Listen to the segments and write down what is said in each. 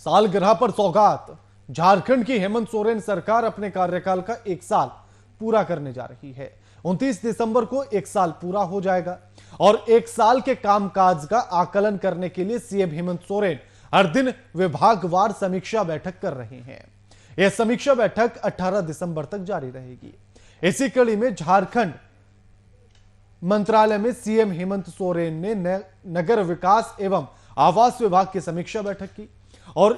सालगिरह पर सौगात। झारखंड की हेमंत सोरेन सरकार अपने कार्यकाल का 1 साल पूरा करने जा रही है। 29 दिसंबर को 1 साल पूरा हो जाएगा और 1 साल के कामकाज का आकलन करने के लिए सीएम हेमंत सोरेन हर दिन विभागवार समीक्षा बैठक कर रहे हैं। यह समीक्षा बैठक 18 दिसंबर तक जारी रहेगी। इसी कड़ी में झारखंड मंत्रालय में सीएम हेमंत सोरेन ने नगर विकास एवं आवास विभाग की समीक्षा बैठक की और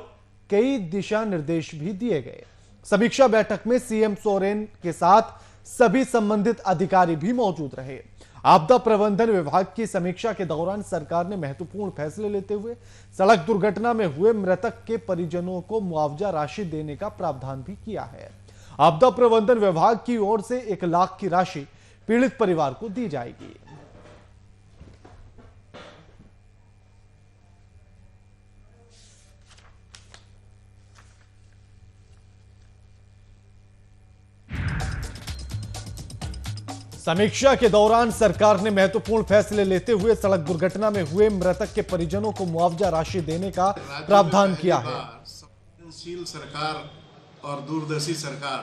कई दिशा निर्देश भी दिए गए। समीक्षा बैठक में सीएम सोरेन के साथ सभी संबंधित अधिकारी भी मौजूद रहे। आपदा प्रबंधन विभाग की समीक्षा के दौरान सरकार ने महत्वपूर्ण फैसले लेते हुए सड़क दुर्घटना में हुए मृतक के परिजनों को मुआवजा राशि देने का प्रावधान भी किया है। आपदा प्रबंधन विभाग की ओर से 1 लाख की राशि पीड़ित परिवार को दी जाएगी। समीक्षा के दौरान सरकार ने महत्वपूर्ण फैसले लेते हुए सड़क दुर्घटना में हुए मृतक के परिजनों को मुआवजा राशि देने का प्रावधान किया है। संवेदनशील सरकार और दूरदर्शी सरकार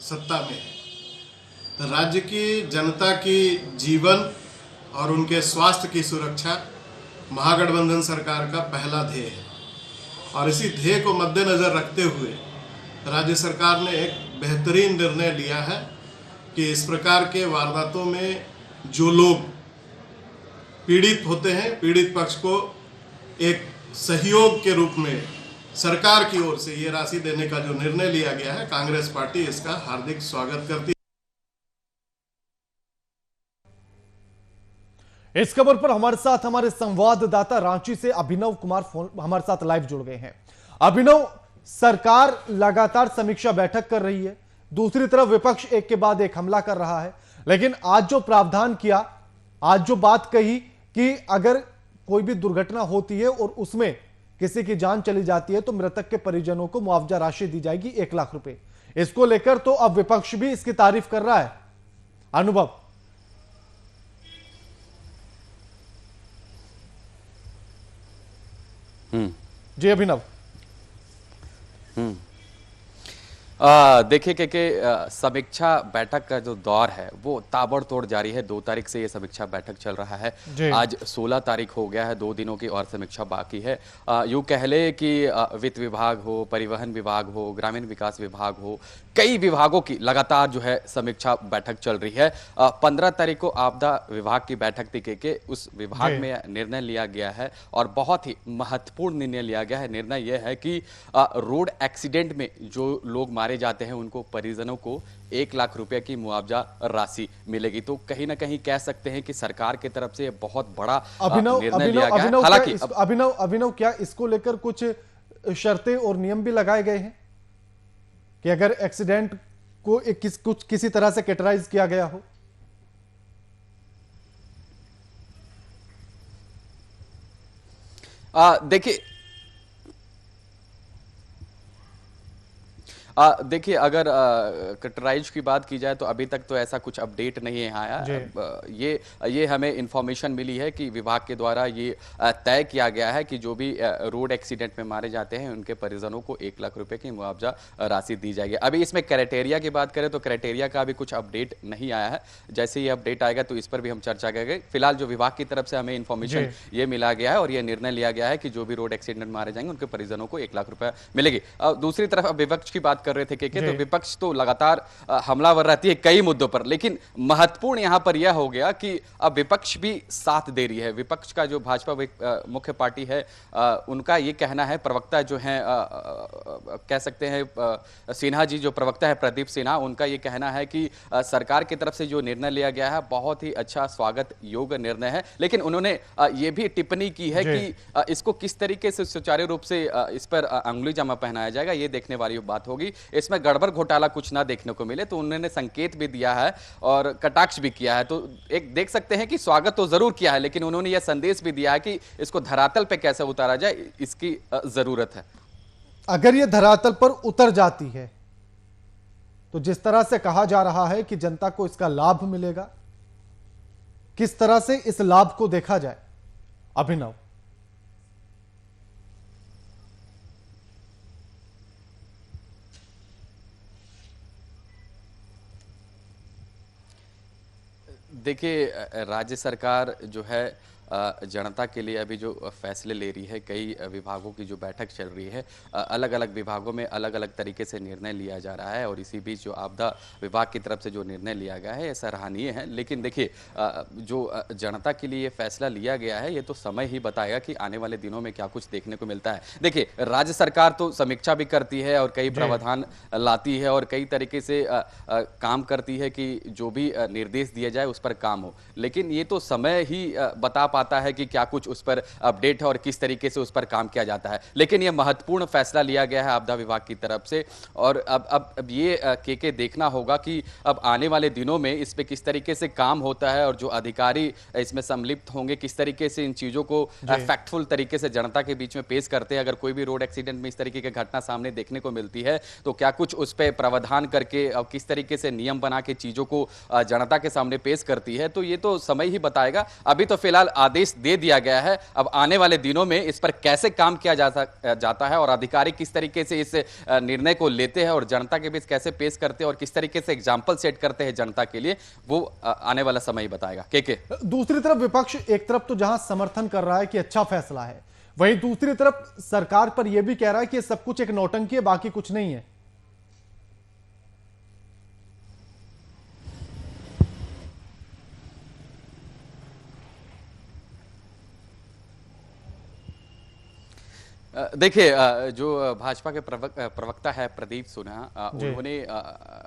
सत्ता में है। राज्य की जनता की जीवन और उनके स्वास्थ्य की सुरक्षा महागठबंधन सरकार का पहला ध्येय है और इसी ध्येय को मद्देनजर रखते हुए राज्य सरकार ने एक बेहतरीन निर्णय लिया है कि इस प्रकार के वारदातों में जो लोग पीड़ित होते हैं, पीड़ित पक्ष को एक सहयोग के रूप में सरकार की ओर से ये राशि देने का जो निर्णय लिया गया है, कांग्रेस पार्टी इसका हार्दिक स्वागत करती है। इस खबर पर हमारे साथ हमारे संवाददाता रांची से अभिनव कुमार हमारे साथ लाइव जुड़ गए हैं। अभिनव, सरकार लगातार समीक्षा बैठक कर रही है, दूसरी तरफ विपक्ष एक के बाद एक हमला कर रहा है, लेकिन आज जो प्रावधान किया, आज जो बात कही कि अगर कोई भी दुर्घटना होती है और उसमें किसी की जान चली जाती है तो मृतक के परिजनों को मुआवजा राशि दी जाएगी 1 लाख रुपए। इसको लेकर तो अब विपक्ष भी इसकी तारीफ कर रहा है। अनुभव। जी अभिनव। देखिए कि समीक्षा बैठक का जो दौर है वो ताबड़तोड़ जारी है। 2 तारीख से ये समीक्षा बैठक चल रहा है। आज 16 तारीख हो गया है, 2 दिनों की और समीक्षा बाकी है। यूं कह ले कि वित्त विभाग हो, परिवहन विभाग हो, ग्रामीण विकास विभाग हो, कई विभागों की लगातार जो है समीक्षा बैठक चल रही है। 15 तारीख को आपदा विभाग की बैठक थी के उस विभाग में निर्णय लिया गया है और बहुत ही महत्वपूर्ण निर्णय लिया गया है। निर्णय यह है कि रोड एक्सीडेंट में जो लोग मारे जाते हैं उनको परिजनों को 1 लाख रुपए की मुआवजा राशि मिलेगी। तो कहीं ना कहीं कह सकते हैं कि सरकार की तरफ से बहुत बड़ा निर्णय लिया गया है। हालांकि अभिनव, क्या इसको लेकर कुछ शर्तें और नियम भी लगाए गए हैं कि अगर एक्सीडेंट को किसी तरह से कैटेगराइज किया गया हो? देखिए अगर कटराइज की बात की जाए तो अभी तक तो ऐसा कुछ अपडेट नहीं है आया। ये हमें इंफॉर्मेशन मिली है कि विभाग के द्वारा ये तय किया गया है कि जो भी रोड एक्सीडेंट में मारे जाते हैं उनके परिजनों को 1 लाख रुपए की मुआवजा राशि दी जाएगी। अभी इसमें क्राइटेरिया की बात करें तो क्राइटेरिया का अभी कुछ अपडेट नहीं आया है। जैसे ये अपडेट आएगा तो इस पर भी हम चर्चा करेंगे। फिलहाल जो विभाग की तरफ से हमें इंफॉर्मेशन ये मिला गया है और ये निर्णय लिया गया है कि जो भी रोड एक्सीडेंट मारे जाएंगे उनके परिजनों को 1 लाख रुपए मिलेगी। दूसरी तरफ अब विपक्ष की बात कर रहे थे तो विपक्ष तो लगातार हमलावर रहती है कई मुद्दों पर, लेकिन महत्वपूर्ण यहां पर यह हो गया कि अब विपक्ष भी साथ दे रही है। विपक्ष का जो भाजपा मुख्य पार्टी है उनका ये कहना है, प्रवक्ता जो है कह सकते हैं सिन्हा जी जो प्रवक्ता है प्रदीप सिन्हा, उनका ये कहना है कि सरकार की तरफ से जो निर्णय लिया गया है बहुत ही अच्छा स्वागत योग्य निर्णय है। लेकिन उन्होंने ये भी टिप्पणी की है कि इसको किस तरीके से सुचारू रूप से इस पर अंगुली जामा पहनाया जाएगा ये देखने वाली बात होगी। इसमें गड़बड़ घोटाला कुछ ना देखने को मिले तो उन्होंने संकेत भी दिया है और कटाक्ष भी किया है। तो एक देख सकते हैं कि स्वागत तो जरूर किया है, लेकिन उन्होंने यह संदेश भी दिया है कि इसको धरातल पे कैसे उतारा जाए इसकी जरूरत है। अगर यह धरातल पर उतर जाती है तो जिस तरह से कहा जा रहा है कि जनता को इसका लाभ मिलेगा, किस तरह से इस लाभ को देखा जाए? अभिनव। देखिए राज्य सरकार जो है जनता के लिए अभी जो फैसले ले रही है, कई विभागों की जो बैठक चल रही है, अलग अलग विभागों में अलग अलग तरीके से निर्णय लिया जा रहा है और इसी बीच जो आपदा विभाग की तरफ से जो निर्णय लिया गया है ये सराहनीय है। लेकिन देखिए जो जनता के लिए ये फैसला लिया गया है ये तो समय ही बताएगा कि आने वाले दिनों में क्या कुछ देखने को मिलता है। देखिए राज्य सरकार तो समीक्षा भी करती है और कई प्रावधान लाती है और कई तरीके से काम करती है कि जो भी निर्देश दिया जाए उस पर काम हो, लेकिन ये तो समय ही बता पाता है कि क्या कुछ उस पर अपडेट है और किस तरीके से उस पर काम किया जाता है। लेकिन यह महत्वपूर्ण फैसला लिया गया है आपदा विभाग की तरफ से और अब ये के देखना होगा कि अब आने वाले दिनों में इस पे किस तरीके से काम होता है और जो अधिकारी इसमें सम्मिलित होंगे किस तरीके से इन चीजों को फैक्टफुल तरीके से जनता के बीच में पेश करते हैं। अगर कोई भी रोड एक्सीडेंट में इस तरीके की घटना सामने देखने को मिलती है तो क्या कुछ उस पर प्रावधान करके और किस तरीके से नियम बना के चीजों को जनता के सामने पेश करती है, तो ये तो समय ही बताएगा। अभी तो फिलहाल आदेश दे दिया गया है, अब आने वाले दिनों में इस पर कैसे काम किया जाता है और अधिकारी किस तरीके से इस निर्णय को लेते हैं और जनता के बीच कैसे पेश करते हैं और किस तरीके से एग्जाम्पल सेट करते हैं जनता के लिए, वो आने वाला समय ही बताएगा। के दूसरी तरफ विपक्ष एक तरफ तो जहां समर्थन कर रहा है कि अच्छा फैसला है, वहीं दूसरी तरफ सरकार पर यह भी कह रहा है कि सब कुछ एक नौटंकी है, बाकी कुछ नहीं है। देखिए जो भाजपा के प्रवक्ता है प्रदीप सुना, उन्होंने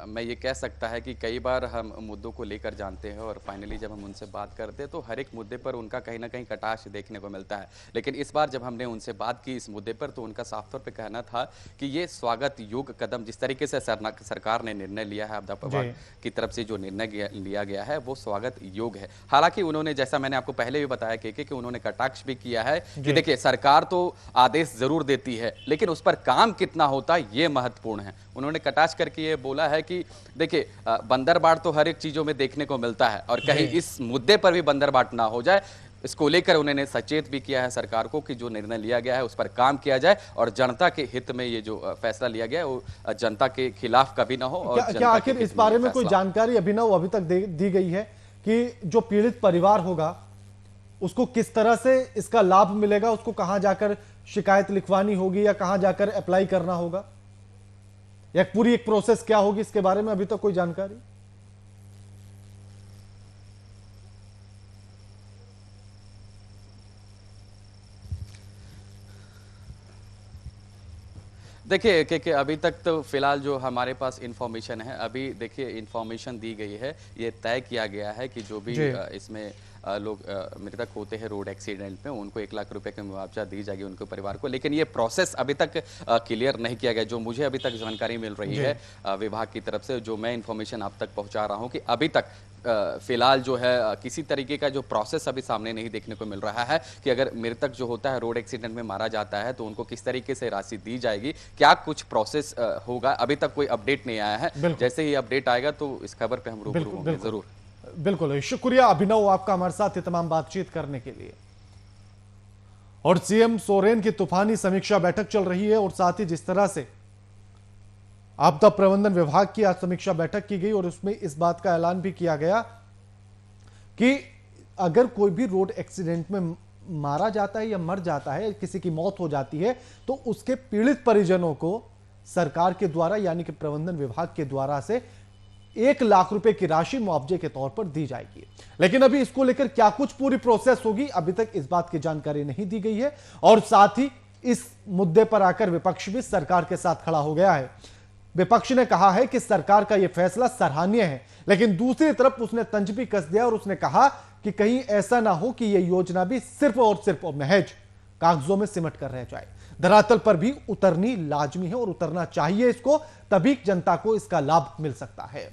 मैं ये कह सकता है कि कई बार हम मुद्दों को लेकर जानते हैं और फाइनली जब हम उनसे बात करते हैं तो हर एक मुद्दे पर उनका कहीं ना कहीं कटाक्ष देखने को मिलता है। लेकिन इस बार जब हमने उनसे बात की इस मुद्दे पर तो उनका साफ तौर पे कहना था कि ये स्वागत योग्य कदम जिस तरीके से सरकार ने निर्णय लिया है, आपदा विभाग की तरफ से जो निर्णय लिया गया है वो स्वागत योग्य है। हालांकि उन्होंने, जैसा मैंने आपको पहले भी बताया कि उन्होंने कटाक्ष भी किया है कि देखिए सरकार तो आदेश जरूर देती है लेकिन उस पर काम कितना होता है ये महत्वपूर्ण है। उन्होंने कटाक्ष करके ये बोला है कि देखिए बंदरबाड़ तो हर एक चीजों में देखने को मिलता है और कहीं इस मुद्दे पर भी बंदरबाड़ ना हो जाए, इसको लेकर उन्होंने सचेत भी किया है सरकार को कि जो निर्णय लिया गया है उस पर काम किया जाए और जनता के हित में ये जो फैसला लिया गया है वो जनता के खिलाफ कभी ना हो। और क्या आखिर इस बारे में कोई जानकारी अभिनव अभी तक दी गई है कि जो पीड़ित परिवार होगा उसको किस तरह से इसका लाभ मिलेगा, उसको कहां जाकर शिकायत लिखवानी होगी या कहां जाकर अप्लाई करना होगा, या पूरी एक प्रोसेस क्या होगी, इसके बारे में अभी तक कोई जानकारी? देखिए कि अभी तक तो फिलहाल जो हमारे पास इंफॉर्मेशन है, अभी देखिए इंफॉर्मेशन दी गई है, ये तय किया गया है कि जो भी इसमें लोग मृतक होते हैं रोड एक्सीडेंट में उनको 1 लाख रुपए की मुआवजा दी जाएगी उनके परिवार को। लेकिन ये प्रोसेस अभी तक क्लियर नहीं किया गया। जो मुझे अभी तक जानकारी मिल रही है विभाग की तरफ से, जो मैं इंफॉर्मेशन आप तक पहुंचा रहा हूं कि अभी तक फिलहाल जो है किसी तरीके का जो प्रोसेस अभी सामने नहीं देखने को मिल रहा है कि अगर मृतक जो होता है रोड एक्सीडेंट में मारा जाता है तो उनको किस तरीके से राशि दी जाएगी, क्या कुछ प्रोसेस होगा, अभी तक कोई अपडेट नहीं आया है। जैसे ही अपडेट आएगा तो इस खबर पे हम रूबरू होंगे जरूर। बिल्कुल, शुक्रिया अभिनव आपका हमारे साथ ये तमाम बातचीत करने के लिए। और सीएम सोरेन की तूफानी समीक्षा बैठक चल रही है और साथ ही जिस तरह से आपदा प्रबंधन विभाग की आज समीक्षा बैठक की गई और उसमें इस बात का ऐलान भी किया गया कि अगर कोई भी रोड एक्सीडेंट में मारा जाता है या मर जाता है, किसी की मौत हो जाती है, तो उसके पीड़ित परिजनों को सरकार के द्वारा यानी कि प्रबंधन विभाग के द्वारा से 1 लाख रुपए की राशि मुआवजे के तौर पर दी जाएगी। लेकिन अभी इसको लेकर क्या कुछ पूरी प्रोसेस होगी, अभी तक इस बात की जानकारी नहीं दी गई है। और साथ ही इस मुद्दे पर आकर विपक्ष भी सरकार के साथ खड़ा हो गया है। विपक्ष ने कहा है कि सरकार का यह फैसला सराहनीय है, लेकिन दूसरी तरफ उसने तंज भी कस दिया और उसने कहा कि कहीं ऐसा ना हो कि यह योजना भी सिर्फ और सिर्फ महज कागजों में सिमट कर रह जाए। धरातल पर भी उतरनी लाजमी है और उतरना चाहिए इसको, तभी जनता को इसका लाभ मिल सकता है।